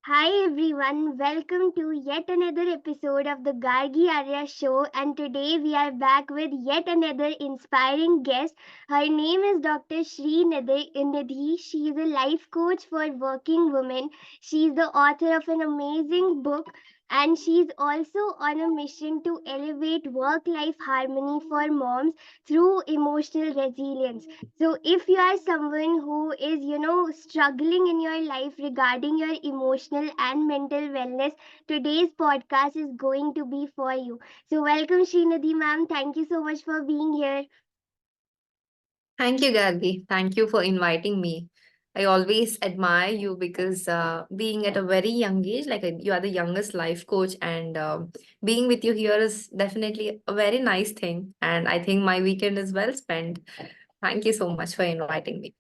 Hi everyone, welcome to yet another episode of the Gargi Arya show, and today we are back with yet another inspiring guest. Her name is Dr. Srinidhi. She is a life coach for working women. She is the author of an amazing book, and she is also on a mission to elevate work-life harmony for moms through emotional resilience. So, if you are someone who is, struggling in your life regarding your emotional and mental wellness, today's podcast is going to be for you. So, welcome, Srinidhi ma'am. Thank you so much for being here. Thank you, Gargi. Thank you for inviting me. I always admire you because being at a very young age, you are the youngest life coach, and being with you here is definitely a very nice thing. And I think my weekend is well spent. Thank you so much for inviting me.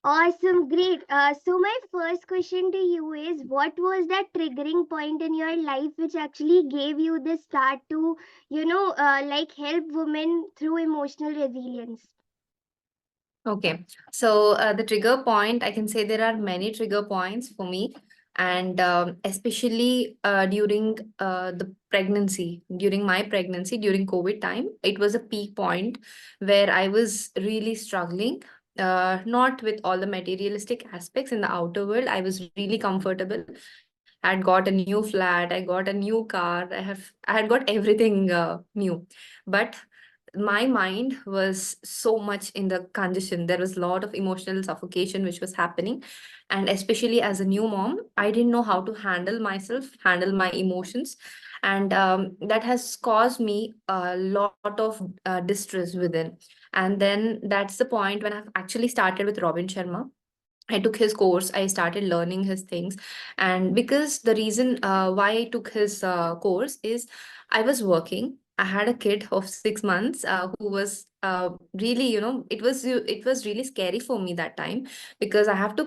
Awesome, great. So, my first question to you is what was that triggering point in your life which actually gave you the start to, help women through emotional resilience? Okay. So the trigger point, I can say there are many trigger points for me. And especially during the pregnancy, during my pregnancy, during COVID time, it was a peak point where I was really struggling. Not with all the materialistic aspects in the outer world. I was really comfortable. I had got a new flat. I got a new car. I had got everything new. But my mind was so much in the congestion. There was a lot of emotional suffocation which was happening. And especially as a new mom, I didn't know how to handle myself, handle my emotions. And that has caused me a lot of distress within. And then that's the point when I've actually started with Robin Sharma. I took his course. I started learning his things. And because the reason why I took his course is I was working. I had a kid of 6 months who was really, it was really scary for me that time because I have to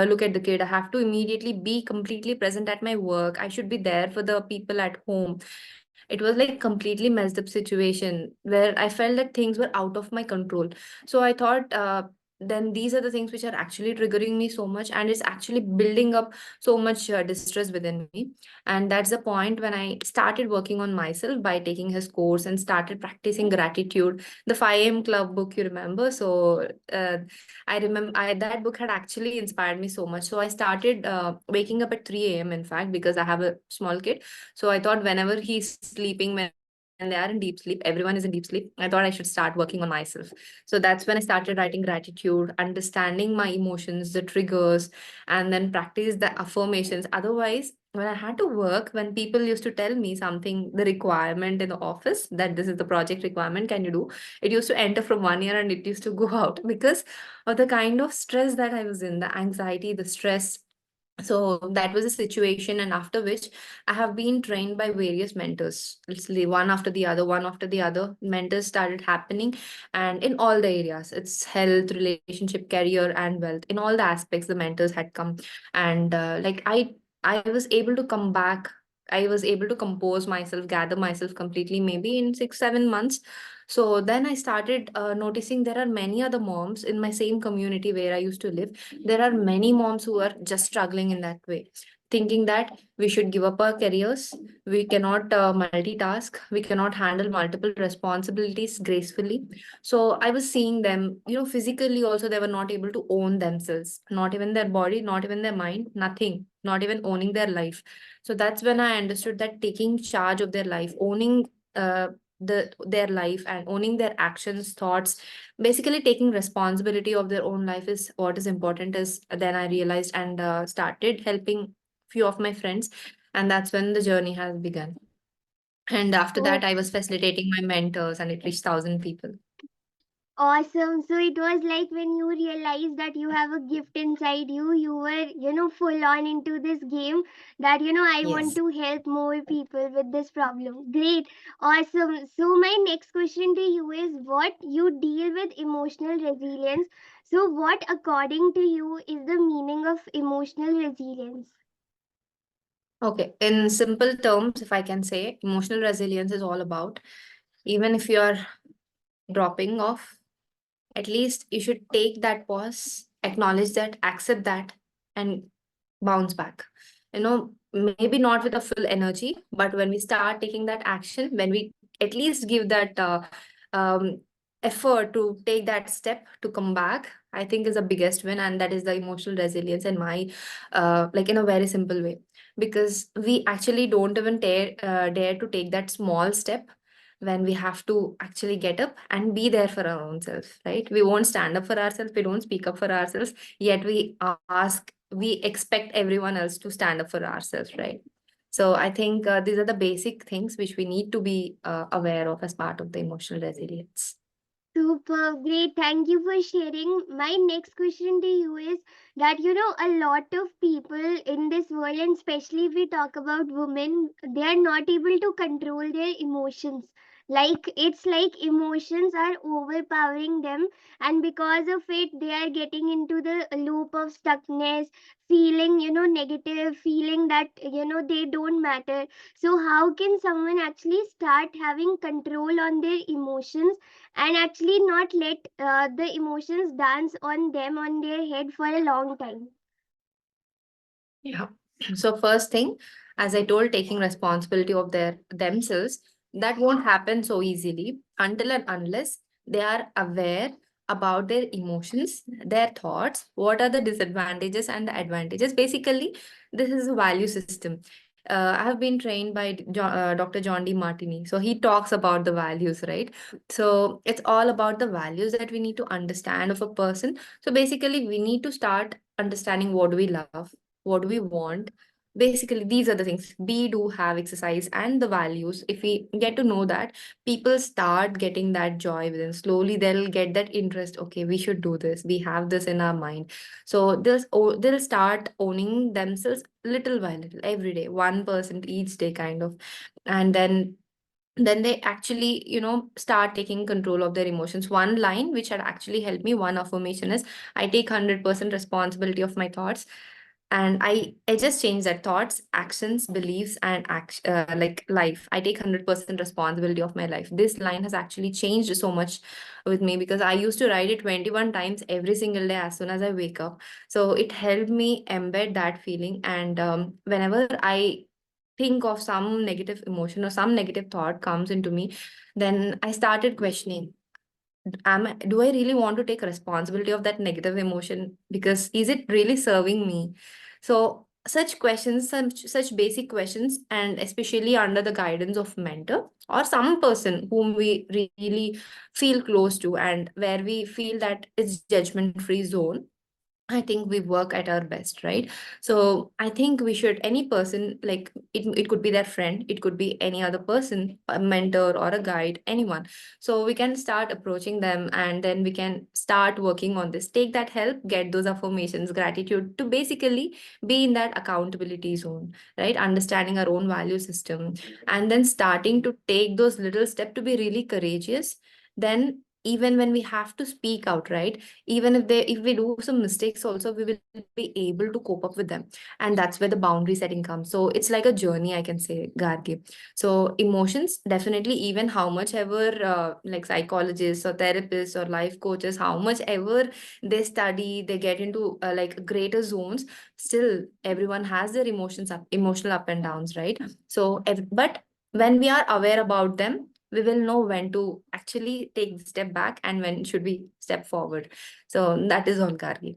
look at the kid. I have to immediately be completely present at my work. I should be there for the people at home. It was like completely messed up situation where I felt that things were out of my control. So I thought, then these are the things which are actually triggering me so much, and it's actually building up so much distress within me. And that's the point when I started working on myself by taking his course and started practicing gratitude, the 5 a.m. club book, you remember. So I remember that book had actually inspired me so much. So I started waking up at 3 a.m. in fact, because I have a small kid. So I thought whenever he's sleeping, when they are in deep sleep, everyone is in deep sleep, I thought I should start working on myself. So that's when I started writing gratitude, understanding my emotions, the triggers, and then practice the affirmations. Otherwise, when I had to work, when people used to tell me something, the requirement in the office that this is the project requirement, can you do? It used to enter from 1 year and it used to go out because of the kind of stress that I was in, the anxiety, the stress. So that was a situation, and after which I have been trained by various mentors. Literally one after the other mentors started happening, and in all the areas, it's health, relationship, career, and wealth. In all the aspects, the mentors had come. And I was able to come back. I was able to compose myself, gather myself completely, maybe in 6 7 months. So then I started noticing there are many other moms in my same community where I used to live. There are many moms who are just struggling in that way, thinking that we should give up our careers, we cannot multitask, we cannot handle multiple responsibilities gracefully. So I was seeing them, physically also they were not able to own themselves, not even their body, not even their mind, nothing, not even owning their life. So that's when I understood that taking charge of their life, owning their life and owning their actions, thoughts, basically taking responsibility of their own life is what is important. Is then I realized and started helping few of my friends, and that's when the journey has begun. And after that I was facilitating my mentors and it reached 1,000 people. Awesome. So it was like when you realized that you have a gift inside you, you were, full on into this game that, I want Yes. to help more people with this problem. Great. Awesome. So my next question to you is what you deal with emotional resilience. So what according to you is the meaning of emotional resilience? Okay, in simple terms, if I can say, emotional resilience is all about, even if you're dropping off, at least you should take that pause, acknowledge that, accept that, and bounce back. maybe not with a full energy, but when we start taking that action, when we at least give that um, effort to take that step to come back, I think is the biggest win. And that is the emotional resilience in my like in a very simple way, because we actually don't even dare to take that small step when we have to actually get up and be there for our own self, right? We won't stand up for ourselves, we don't speak up for ourselves, yet we expect everyone else to stand up for ourselves, right? So I think these are the basic things which we need to be aware of as part of the emotional resilience. Super great. Thank you for sharing. My next question to you is that a lot of people in this world, and especially if we talk about women, they are not able to control their emotions. Like it's like emotions are overpowering them, and because of it, they are getting into the loop of stuckness, feeling negative, feeling that they don't matter. So, how can someone actually start having control on their emotions? And actually not let the emotions dance on them on their head for a long time. Yeah. So first thing, as I told, taking responsibility of their themselves, that won't happen so easily until and unless they are aware about their emotions, their thoughts, what are the disadvantages and the advantages. Basically, this is a value system. I have been trained by Dr. John D. Martini. So he talks about the values, right? So it's all about the values that we need to understand of a person. So basically, we need to start understanding what do we love, what do we want. Basically, these are the things we do have: exercise and the values. If we get to know that, people start getting that joy within. Slowly they'll get that interest. Okay, we should do this, we have this in our mind. So they'll start owning themselves little by little, every day, 1% each day kind of. And then they actually start taking control of their emotions. One line which had actually helped me, one affirmation, is I take 100% responsibility of my thoughts. And I just changed that: thoughts, actions, beliefs, and like life. I take 100% responsibility of my life. This line has actually changed so much with me, because I used to write it 21 times every single day as soon as I wake up. So it helped me embed that feeling. And whenever I think of some negative emotion or some negative thought comes into me, then I started questioning, do I really want to take responsibility of that negative emotion? Because is it really serving me? So such questions, such basic questions, and especially under the guidance of mentor or some person whom we really feel close to, and where we feel that it's judgment free zone, I think we work at our best, right? So I think we should, any person, like it could be their friend, it could be any other person, a mentor or a guide, anyone. So we can start approaching them, and then we can start working on this. Take that help, get those affirmations, gratitude, to basically be in that accountability zone, right? Understanding our own value system, and then starting to take those little steps to be really courageous. Then even when we have to speak out, right? Even if we do some mistakes also, we will be able to cope up with them. And that's where the boundary setting comes. So it's like a journey, I can say, Gargi. So emotions, definitely, even how much ever like psychologists or therapists or life coaches, how much ever they study, they get into like greater zones, still everyone has their emotional up and downs, right? So but when we are aware about them, we will know when to actually take the step back and when should we step forward. So that is all, Gargi.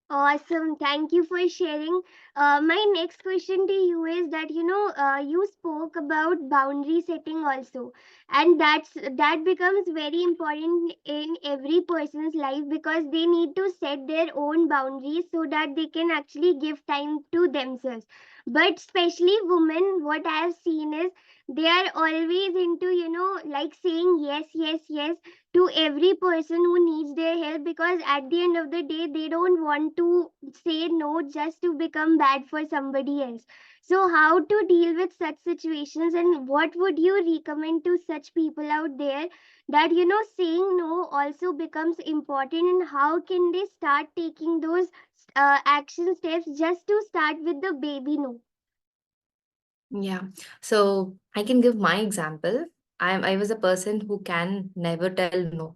Awesome. Thank you for sharing. My next question to you is that you spoke about boundary setting also, and that becomes very important in every person's life because they need to set their own boundaries so that they can actually give time to themselves. But especially women, what I have seen is they are always into like saying yes, yes, yes to every person who needs their help, because at the end of the day they don't want to say no just to become bad for somebody else. So how to deal with such situations, and what would you recommend to such people out there, that saying no also becomes important, and how can they start taking those action steps just to start with the baby no? Yeah. So I can give my example. I was a person who can never tell no.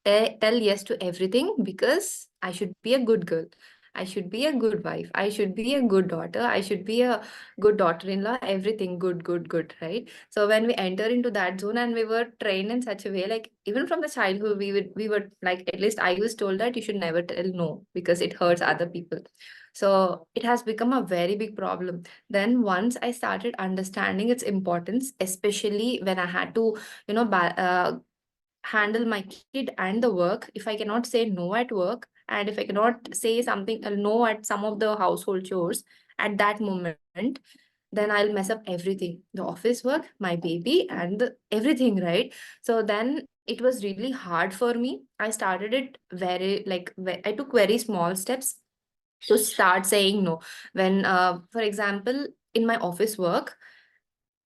Tell yes to everything because I should be a good girl. I should be a good wife. I should be a good daughter. I should be a good daughter-in-law. Everything good, good, good, right? So when we enter into that zone and we were trained in such a way, like even from the childhood, we were like, at least I was told that you should never tell no because it hurts other people. So it has become a very big problem. Then once I started understanding its importance, especially when I had to, handle my kid and the work, if I cannot say no at work, and if I cannot say something no at some of the household chores at that moment, then I'll mess up everything, the office work, my baby, and everything, right? So then it was really hard for me. I started it very like I took very small steps to start saying no. When for example, in my office work,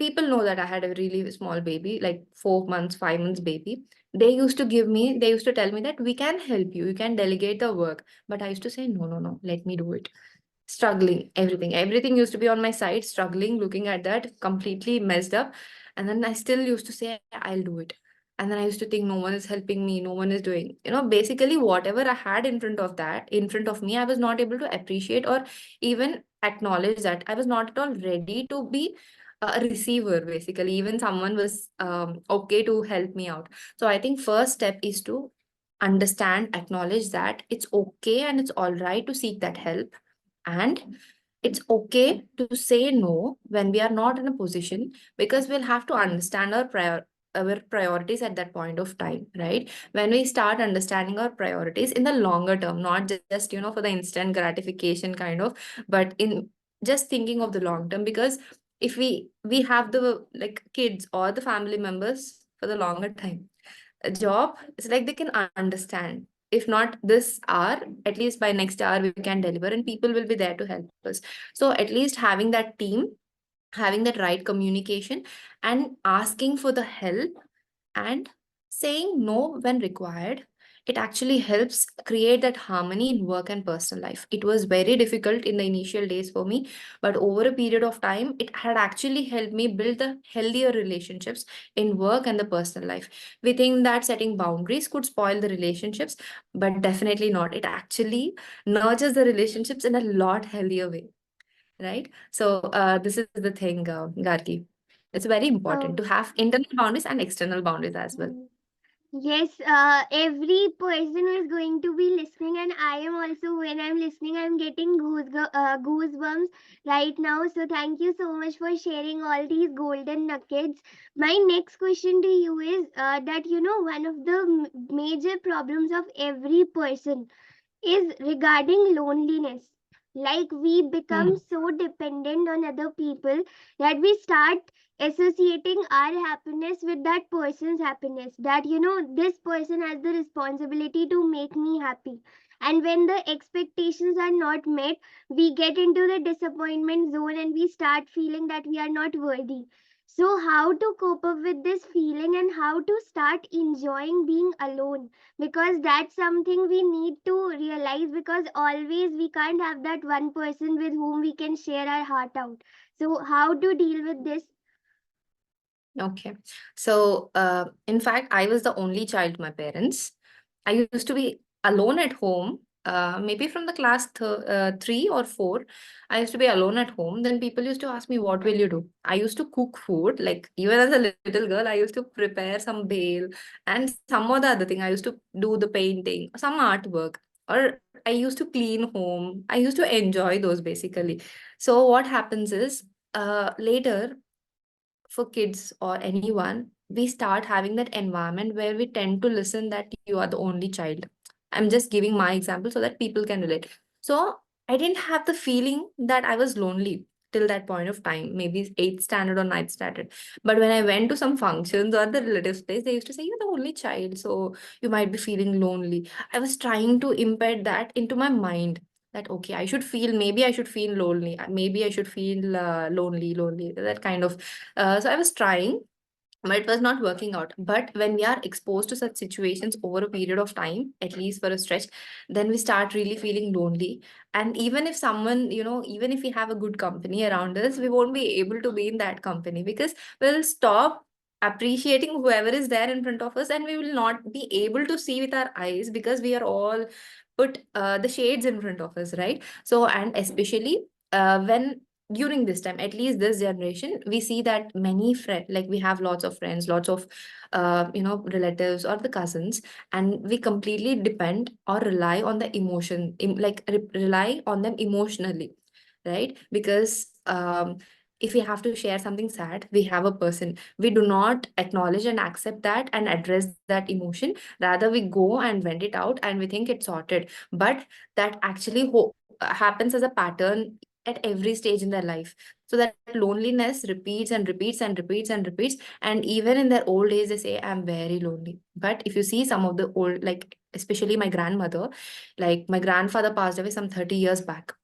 people know that I had a really small baby, like 4 months, 5 months baby. They used to tell me that we can help you, you can delegate the work. But I used to say, no, no, no, let me do it. Struggling, everything used to be on my side, struggling, looking at that, completely messed up. And then I still used to say, I'll do it. And then I used to think, no one is helping me, no one is doing, basically whatever I had in front of me, I was not able to appreciate or even acknowledge that. I was not at all ready to be a receiver, basically. Even someone was okay to help me out. So I think first step is to understand, acknowledge that it's okay and it's all right to seek that help. And it's okay to say no when we are not in a position, because we'll have to understand our priorities at that point of time, right? When we start understanding our priorities in the longer term, not just for the instant gratification kind of, but in just thinking of the long term. Because if we have the like kids or the family members for the longer time, a job, it's like they can understand, if not this hour, at least by next hour we can deliver, and people will be there to help us. So at least having that team, having that right communication, and asking for the help, and saying no when required, it actually helps create that harmony in work and personal life. It was very difficult in the initial days for me, but over a period of time, it had actually helped me build the healthier relationships in work and the personal life. We think that setting boundaries could spoil the relationships, but definitely not. It actually nurtures the relationships in a lot healthier way, right? So this is the thing, Gargi. It's very important Oh. to have internal boundaries and external boundaries as well. Mm. Yes, every person who is going to be listening, and I am also, when I'm listening, I'm getting goosebumps right now. So, thank you so much for sharing all these golden nuggets. My next question to you is that one of the major problems of every person is regarding loneliness. Like we become Hmm. so dependent on other people that we start associating our happiness with that person's happiness. That, this person has the responsibility to make me happy. And when the expectations are not met, we get into the disappointment zone and we start feeling that we are not worthy. So, how to cope up with this feeling and how to start enjoying being alone, because that's something we need to realize, because always we can't have that one person with whom we can share our heart out. So how to deal with this? Okay. So, in fact, I was the only child to my parents. I used to be alone at home. Maybe from the class 3 or 4, I used to be alone at home. Then people used to ask me, "What will you do?" I used to cook food. Like even as a little girl, I used to prepare some bale and some other thing. I used to do the painting, some artwork, or I used to clean home. I used to enjoy those basically. So what happens is, later, for kids or anyone, we start having that environment where we tend to listen that you are the only child. I'm just giving my example so that people can relate. So I didn't have the feeling that I was lonely till that point of time, maybe eighth standard or ninth standard. But when I went to some functions or the relatives' place, they used to say, "You're the only child, so you might be feeling lonely." I was trying to embed that into my mind, that okay, maybe I should feel lonely, maybe I should feel lonely, that kind of. So I was trying, but it was not working out. But when we are exposed to such situations over a period of time, at least for a stretch, then we start really feeling lonely. And even if someone, even if we have a good company around us, we won't be able to be in that company, because we'll stop appreciating whoever is there in front of us, and we will not be able to see with our eyes, because we are all put the shades in front of us, right? So, and especially when during this time, at least this generation, we see that many friend, like we have lots of friends, lots of relatives or the cousins, and we completely depend or rely on the emotion, rely on them emotionally, right? Because if we have to share something sad, we have a person. We do not acknowledge and accept that and address that emotion. Rather, we go and vent it out and we think it's sorted. But that actually happens as a pattern at every stage in their life. So that loneliness repeats and repeats and repeats and repeats. And even in their old age, they say, I'm very lonely. But if you see some of the old, like especially my grandmother, like my grandfather passed away some 30 years back,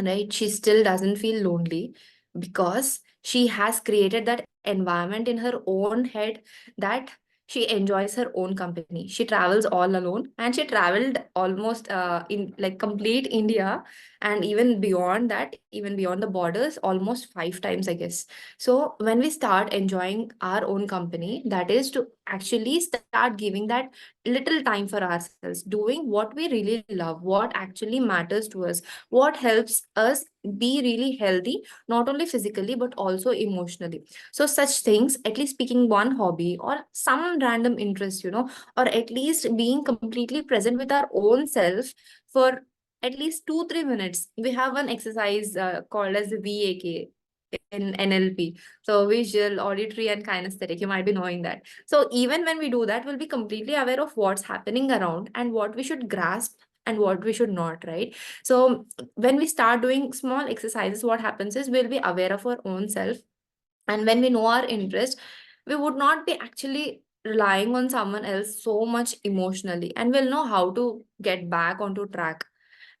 right? She still doesn't feel lonely because she has created that environment in her own head that she enjoys her own company. She travels all alone, and she traveled almost in like complete India, and even beyond that, even beyond the borders, almost 5 times, I guess. So when we start enjoying our own company, that is to actually start giving that little time for ourselves, doing what we really love, what actually matters to us, what helps us be really healthy, not only physically but also emotionally. So such things, at least picking one hobby or some random interest, or at least being completely present with our own self for at least 2 3 minutes. We have one exercise called as the VAK in NLP. So visual, auditory, and kinesthetic. You might be knowing that. So even when we do that, we'll be completely aware of what's happening around and what we should grasp and what we should not, right? So when we start doing small exercises, what happens is we'll be aware of our own self. And when we know our interest, we would not be actually relying on someone else so much emotionally, and we'll know how to get back onto track.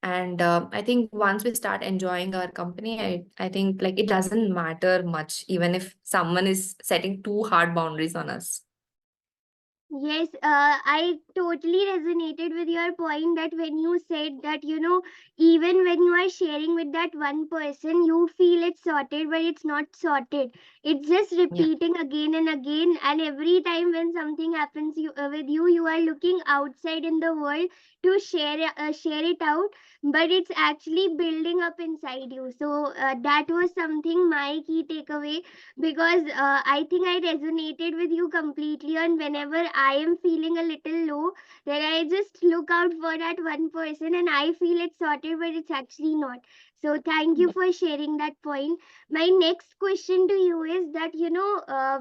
And I think once we start enjoying our company, I think like it doesn't matter much, even if someone is setting too hard boundaries on us. Yes, I totally resonated with your point that when you said that, even when you are sharing with that one person, you feel it's sorted, but it's not sorted. It's just Yeah. repeating again and again. And every time when something happens with you, you are looking outside in the world to share it out, but it's actually building up inside you. So that was something my key takeaway, because I think I resonated with you completely. And whenever I am feeling a little low, then I just look out for that one person and I feel it's sorted, but it's actually not. So thank you for sharing that point. My next question to you is that,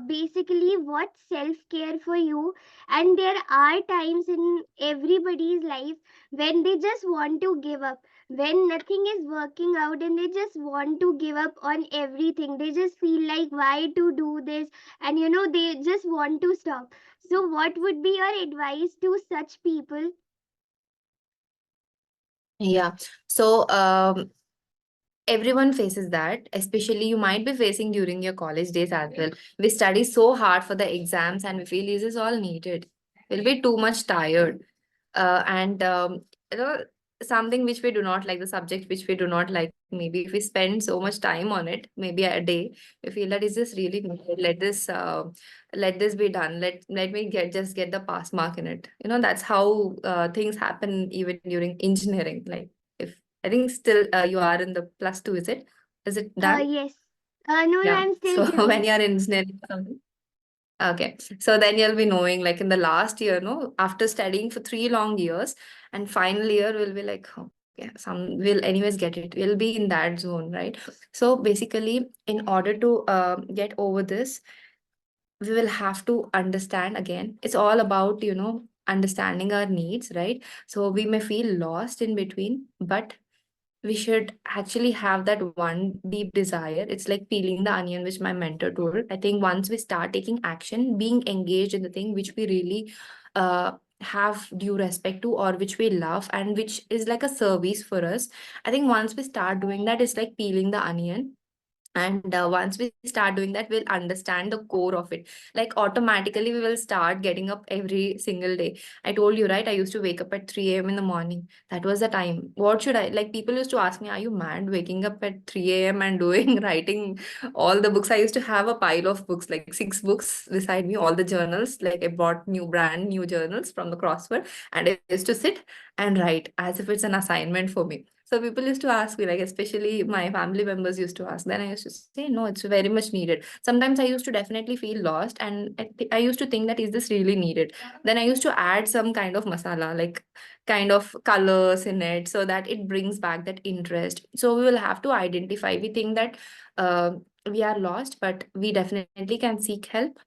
basically, what self care for you? And there are times in everybody's life when they just want to give up, when nothing is working out, and they just want to give up on everything. They just feel like, why to do this? And they just want to stop. So what would be your advice to such people? Yeah. So everyone faces that, especially you might be facing during your college days as well. We study so hard for the exams and we feel this is all needed. We'll be too much tired. And you know something which we do not like, the subject which we do not like, maybe if we spend so much time on it, maybe a day, we feel that is this really needed. Let this be done. Let me get the pass mark in it. That's how things happen even during engineering. Like, if I think still you are in the +2, is it done? Yes. No, no, Yeah. I'm still So when giving. you are in engineering or something. Okay, so then you'll be knowing, like in the last year, no, after studying for 3 long years, and final year will be like, okay, some will anyways get it. We'll be in that zone, right? So basically, in order to get over this, we will have to understand again. It's all about, understanding our needs, right? So we may feel lost in between, but we should actually have that one deep desire. It's like peeling the onion, which my mentor told. I think once we start taking action, being engaged in the thing which we really have due respect to, or which we love and which is like a service for us, I think once we start doing that, it's like peeling the onion. And once we start doing that, we'll understand the core of it. Like automatically we will start getting up every single day. I told you, right, I used to wake up at 3 a.m in the morning. That was the time. What should I, like, people used to ask me, are you mad waking up at 3 a.m and doing writing all the books? I used to have a pile of books, like 6 books beside me, all the journals. Like I bought brand new journals from the crossword, and I used to sit and write as if it's an assignment for me. So people used to ask me, like, especially my family members used to ask. Then I used to say, no, it's very much needed. Sometimes I used to definitely feel lost, and I used to think that, is this really needed? Then I used to add some kind of masala, like kind of colors in it, so that it brings back that interest. So we will have to identify. We think that uh, we are lost, but we definitely can seek help,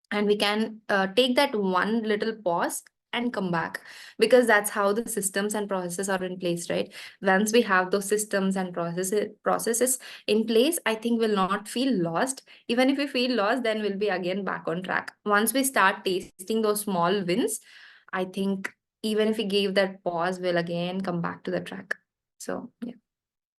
and we can take that one little pause and come back, because that's how the systems and processes are in place, right? Once we have those systems and processes in place, I think we'll not feel lost. Even if we feel lost, then we'll be again back on track. Once we start tasting those small wins, I think even if we give that pause, we'll again come back to the track. So yeah.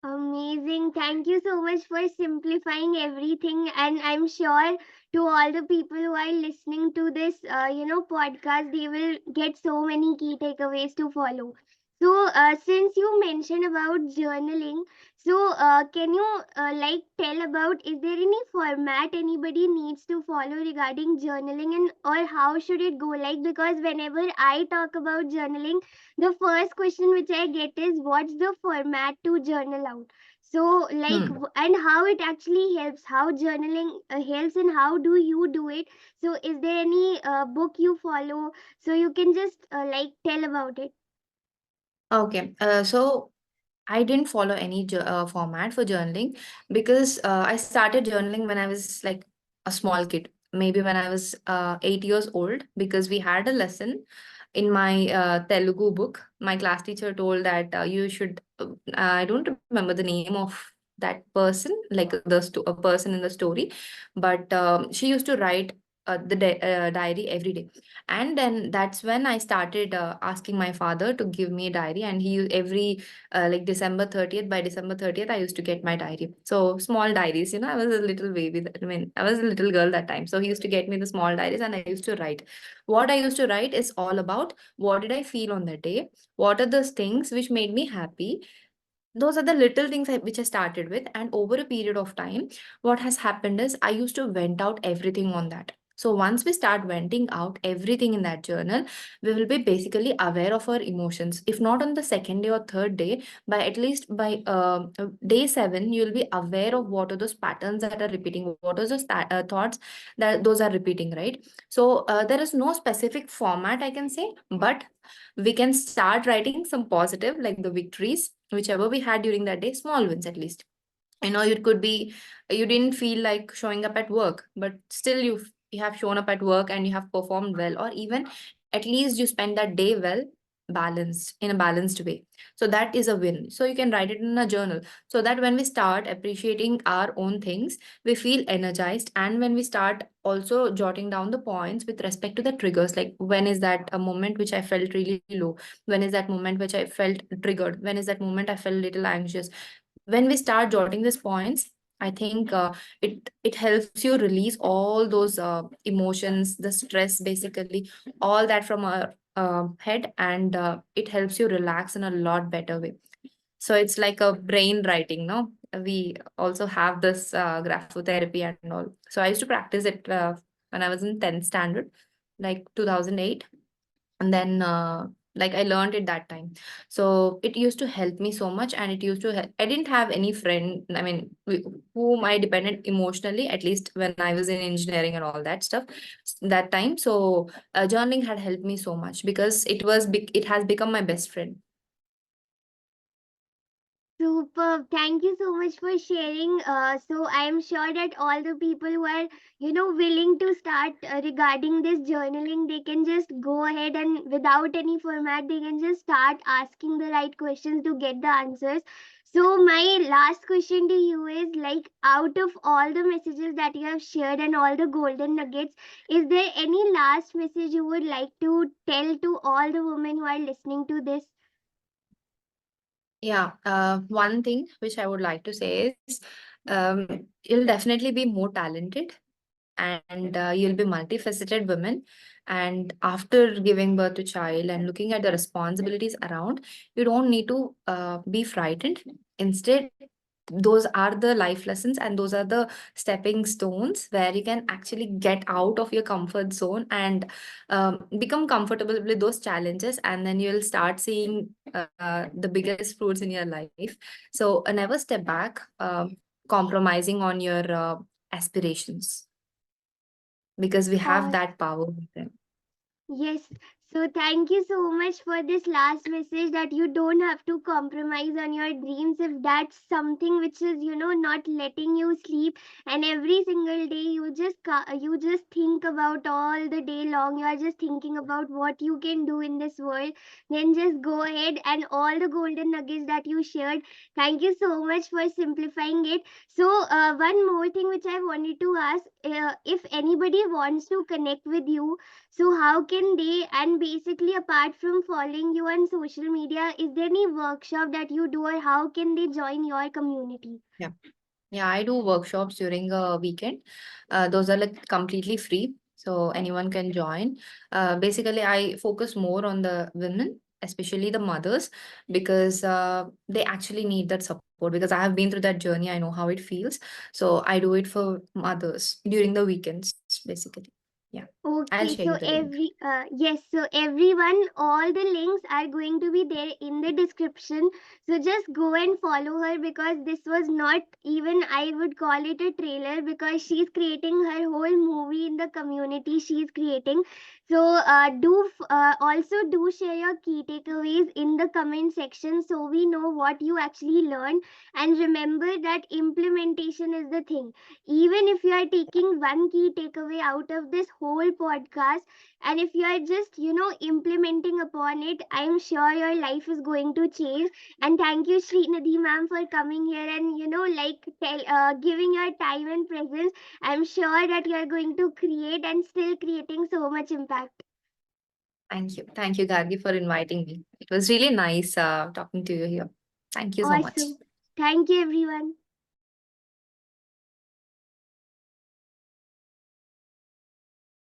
Amazing. Thank you so much for simplifying everything. And I'm sure to all the people who are listening to this, podcast, they will get so many key takeaways to follow. So, since you mentioned about journaling, so can you tell about, is there any format anybody needs to follow regarding journaling, and or how should it go? Like, because whenever I talk about journaling, the first question which I get is, what's the format to journal out? So, Hmm. and how it actually helps, how journaling helps, and how do you do it? So, is there any book you follow? So, you can just tell about it. Okay. So I didn't follow any format for journaling, because I started journaling when I was like a small kid, maybe when I was 8 years old, because we had a lesson in my Telugu book. My class teacher told that you should, I don't remember the name of that person, like a person in the story, but she used to write diary every day. And then that's when I started asking my father to give me a diary, and he every like December 30th, by December 30th, I used to get my diary. So small diaries, I was a little baby. I mean, I was a little girl that time. So he used to get me the small diaries, and I used to write. What I used to write is all about what did I feel on that day? What are those things which made me happy? Those are the little things which I started with. And over a period of time, what has happened is I used to vent out everything on that. So once we start venting out everything in that journal, we will be basically aware of our emotions. If not on the second day or third day, by at least by day 7, you'll be aware of what are those patterns that are repeating, what are those thoughts that those are repeating, right? So there is no specific format, I can say, but we can start writing some positive, like the victories whichever we had during that day, small wins at least. It could be you didn't feel like showing up at work, but still you have shown up at work and you have performed well, or even at least you spend that day well, balanced in a balanced way. So that is a win. So you can write it in a journal, so that when we start appreciating our own things, we feel energized. And when we start also jotting down the points with respect to the triggers, like when is that a moment which I felt really low, when is that moment which I felt triggered, when is that moment I felt a little anxious. When we start jotting these points, I think it helps you release all those emotions, the stress, basically all that from our head, and it helps you relax in a lot better way. So it's like a brain writing, no? We also have this graphotherapy and all. So I used to practice it when I was in 10th standard, like 2008. And then like I learned it that time. So it used to help me so much, and it used to help. I didn't have any friend, I mean, whom I depended emotionally, at least when I was in engineering and all that stuff that time. So journaling had helped me so much, because it has become my best friend. Super. Thank you so much for sharing. So I am sure that all the people who are, willing to start regarding this journaling, they can just go ahead and without any format, they can just start asking the right questions to get the answers. So my last question to you is, like, out of all the messages that you have shared and all the golden nuggets, is there any last message you would like to tell to all the women who are listening to this? Yeah, one thing which I would like to say is, You'll definitely be more talented, and you'll be multifaceted woman. And after giving birth to child and looking at the responsibilities around, you don't need to be frightened. Instead, those are the life lessons, and those are the stepping stones where you can actually get out of your comfort zone and become comfortable with those challenges, and then you'll start seeing the biggest fruits in your life. So never step back, compromising on your aspirations, because we have Uh, that power within. Yes, so thank you so much for this last message that you don't have to compromise on your dreams if that's something which is, not letting you sleep. And every single day you just think about all the day long. You are just thinking about what you can do in this world. Then just go ahead and all the golden nuggets that you shared. Thank you so much for simplifying it. So, one more thing which I wanted to ask, if anybody wants to connect with you, so how can they, and basically apart from following you on social media, is there any workshop that you do or how can they join your community? Yeah. Yeah, I do workshops during a weekend. Those are like completely free, so anyone can join. Basically, I focus more on the women, especially the mothers, because they actually need that support. Because I have been through that journey, I know how it feels. So I do it for mothers during the weekends, basically. Yeah, I'll Okay, share you so the link. yes, so everyone, all the links are going to be there in the description. So just go and follow her because this was not even, I would call it a trailer, because she's creating her whole movie in the community she's creating. So also do share your key takeaways in the comment section so we know what you actually learned. And remember that implementation is the thing. Even if you are taking one key takeaway out of this whole podcast, and if you are just implementing upon it, I am sure your life is going to change. And thank you, Srinidhi ma'am, for coming here and giving your time and presence. I'm sure that you are going to create and still creating so much impact. Thank you. Thank you, Gargi, for inviting me. It was really nice talking to you here. Thank you so much. Awesome. Thank you, everyone.